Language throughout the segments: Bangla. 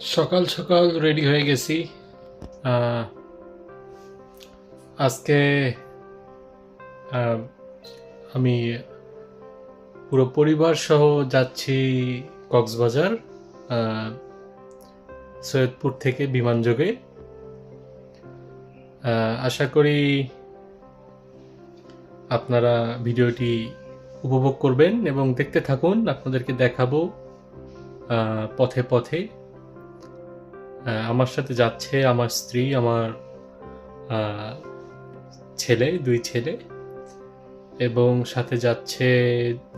সকাল সকাল রেডি হয়ে গেছি। আজকে আহ, আমি পুরো পরিবার সহ যাচ্ছি কক্সবাজার, আহ, সৈয়দপুর থেকে বিমানযোগে। আশা করি আপনারা ভিডিওটি উপভোগ করবেন এবং দেখতে থাকুন। আপনাদেরকে দেখাবো পথে পথে। আমার সাথে যাচ্ছে আমার স্ত্রী, আমার ছেলে, দুই ছেলে, এবং সাথে যাচ্ছে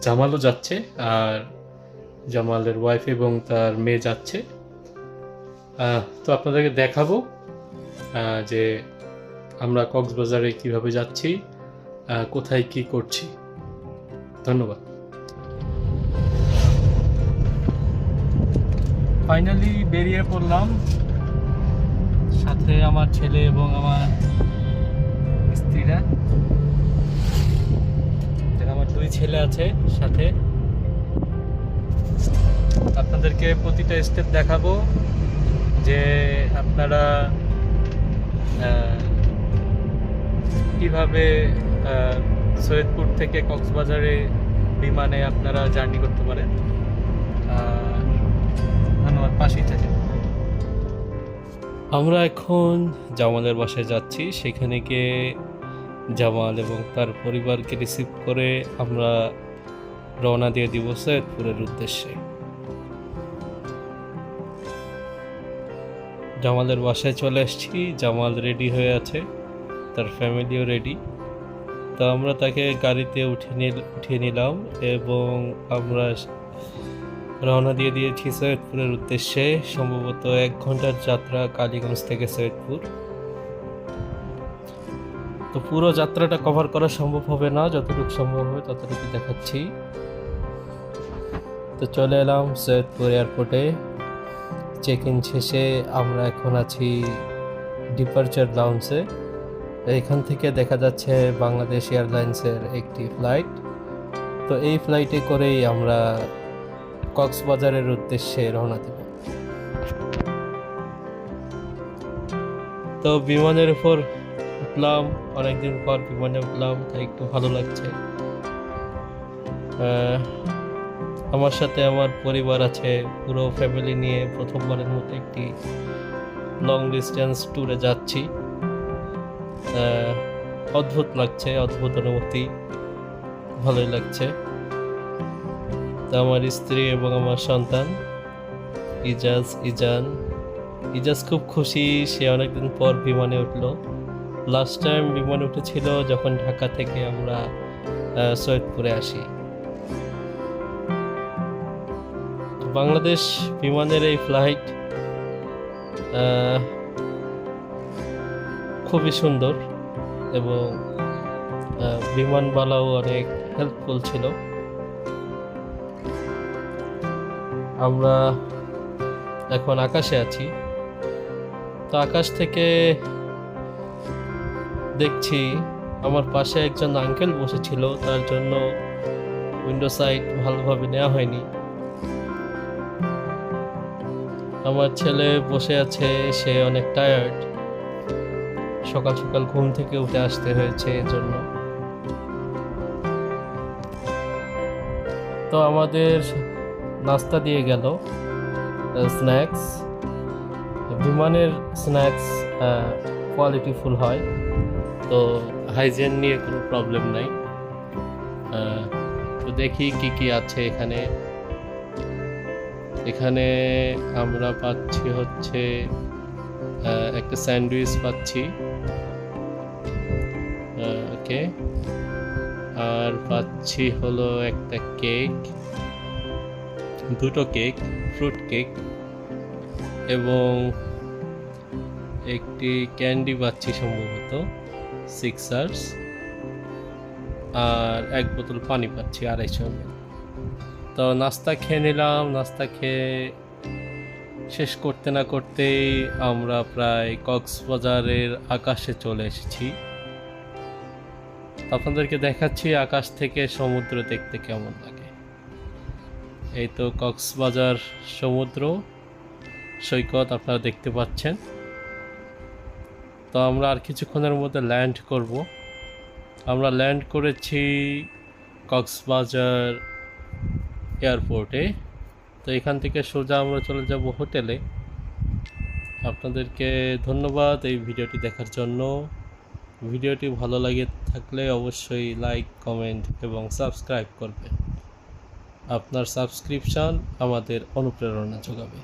জামালও যাচ্ছে, আর জামালের ওয়াইফ এবং তার মেয়ে যাচ্ছে। তো আপনাদেরকে দেখাবো যে আমরা কক্সবাজারে কিভাবে যাচ্ছি, কোথায় কি করছি। ধন্যবাদ। ফাইনালি বেরিয়ে পড়লাম, সাথে আমার ছেলে এবং আমার স্ত্রীরা। আমার দুই ছেলে আছে সাথে। আপনাদেরকে প্রতিটা স্টেপ দেখাবো যে আপনারা কিভাবে সৈয়দপুর থেকে কক্সবাজারে বিমানে আপনারা জার্নি করতে পারেন। ধন্যবাদ, পাশেই থাকেন। আমরা এখন জামালের বাসায় যাচ্ছি। সেখানে গিয়ে জামাল এবং তার পরিবারকে রিসিভ করে আমরা রওনা দিয়ে দিব সৈয়দপুরের উদ্দেশ্যে। জামালের বাসায় চলে এসেছি। জামাল রেডি হয়ে আছে, তার ফ্যামিলিও রেডি। তো আমরা তাকে গাড়িতে উঠিয়ে নিলাম এবং আমরা রওনা দিয়ে দিয়েছি সৈয়দপুরের উদ্দেশ্যে। সম্ভবত 1 ঘন্টার যাত্রা কালীগঞ্জ থেকে সৈয়দপুর। তো পুরো যাত্রাটা কভার করা সম্ভব হবে না, যতটুকু সম্ভব হবে ততটুকু দেখাচ্ছি। তো চলে এলাম সৈয়দপুর এয়ারপোর্টে। চেক ইন শেষে আমরা এখন আছি ডিপারচার লাউঞ্জে। এখান থেকে দেখা যাচ্ছে বাংলাদেশ এয়ারলাইন্সের একটি ফ্লাইট। তো এই ফ্লাইটে করেই আমরা কক্সবাজারের উদ্দেশ্যে রওনা দেব। তো বিমানের উপর উঠলাম, অনেকদিন পর বিমানে উঠলাম, তাই একটু ভালো লাগছে। আমার সাথে আমার পরিবার আছে, পুরো ফ্যামিলি নিয়ে প্রথমবারের মতো একটি লং ডিস্টেন্স ট্যুরে যাচ্ছি। অদ্ভুত লাগছে, অদ্ভুত অনুভূতি, ভালোই লাগছে। তো আমার স্ত্রী এবং আমার সন্তান ইজাজ খুব খুশি। সে অনেকদিন পর বিমানে উঠলো। লাস্ট টাইম বিমানে উঠেছিল যখন ঢাকা থেকে আমরা সৈয়দপুরে আসি। বাংলাদেশ বিমানের এই ফ্লাইট খুবই সুন্দর এবং বিমানবালাও অনেক হেল্পফুল ছিল। আমরা এখন আকাশে আছি। তো আকাশ থেকে দেখছি আমার পাশে একজন আঙ্কেল বসেছিল, তার জন্য উইন্ডো সাইড ভালোভাবে নেওয়া হয়নি। আমার ছেলে বসে আছে, সে অনেক টায়ার্ড, সকাল সকাল ঘুম থেকে উঠে আসতে হয়েছে এজন্য। তো আমাদের নাস্তা দিয়ে গেল, স্ন্যাক্স। বিমানের স্ন্যাক্স কোয়ালিটিফুল হয়, তো হাইজেন নিয়ে কোনো প্রবলেম নাই। তো দেখি কি কি আছে এখানে। এখানে আমরা পাচ্ছি হচ্ছে একটা স্যান্ডউইচ পাচ্ছি, ওকে, আর পাচ্ছি হলো একটা কেক, দুটো কেক, ফ্রুট কেক, এবং একটি ক্যান্ডি পাচ্ছি সম্ভবত সিক্সার্স, আর 1 বোতল পানি পাচ্ছি 250 ml। তো নাস্তা খেয়ে নিলাম। নাস্তা খেয়ে শেষ করতে না করতেই আমরা প্রায় কক্সবাজারের আকাশে চলে এসেছি। আপনাদেরকে দেখাচ্ছি আকাশ থেকে সমুদ্র দেখতে কেমন লাগে। এই তো কক্সবাজার সমুদ্র, সৈকত আপনারা দেখতে পাচ্ছেন। তো আমরা আর কিছুক্ষণের মধ্যে ল্যান্ড করব। আমরা ল্যান্ড করেছি কক্সবাজার এয়ারপোর্টে। তো এখান থেকে সোজা আমরা চলে যাব হোটেলে। আপনাদেরকে ধন্যবাদ এই ভিডিওটি দেখার জন্য। ভিডিওটি ভালো লাগে থাকলে অবশ্যই লাইক, কমেন্ট এবং সাবস্ক্রাইব করবেন। আপনার সাবস্ক্রিপশন আমাদের অনুপ্রেরণা যোগাবে।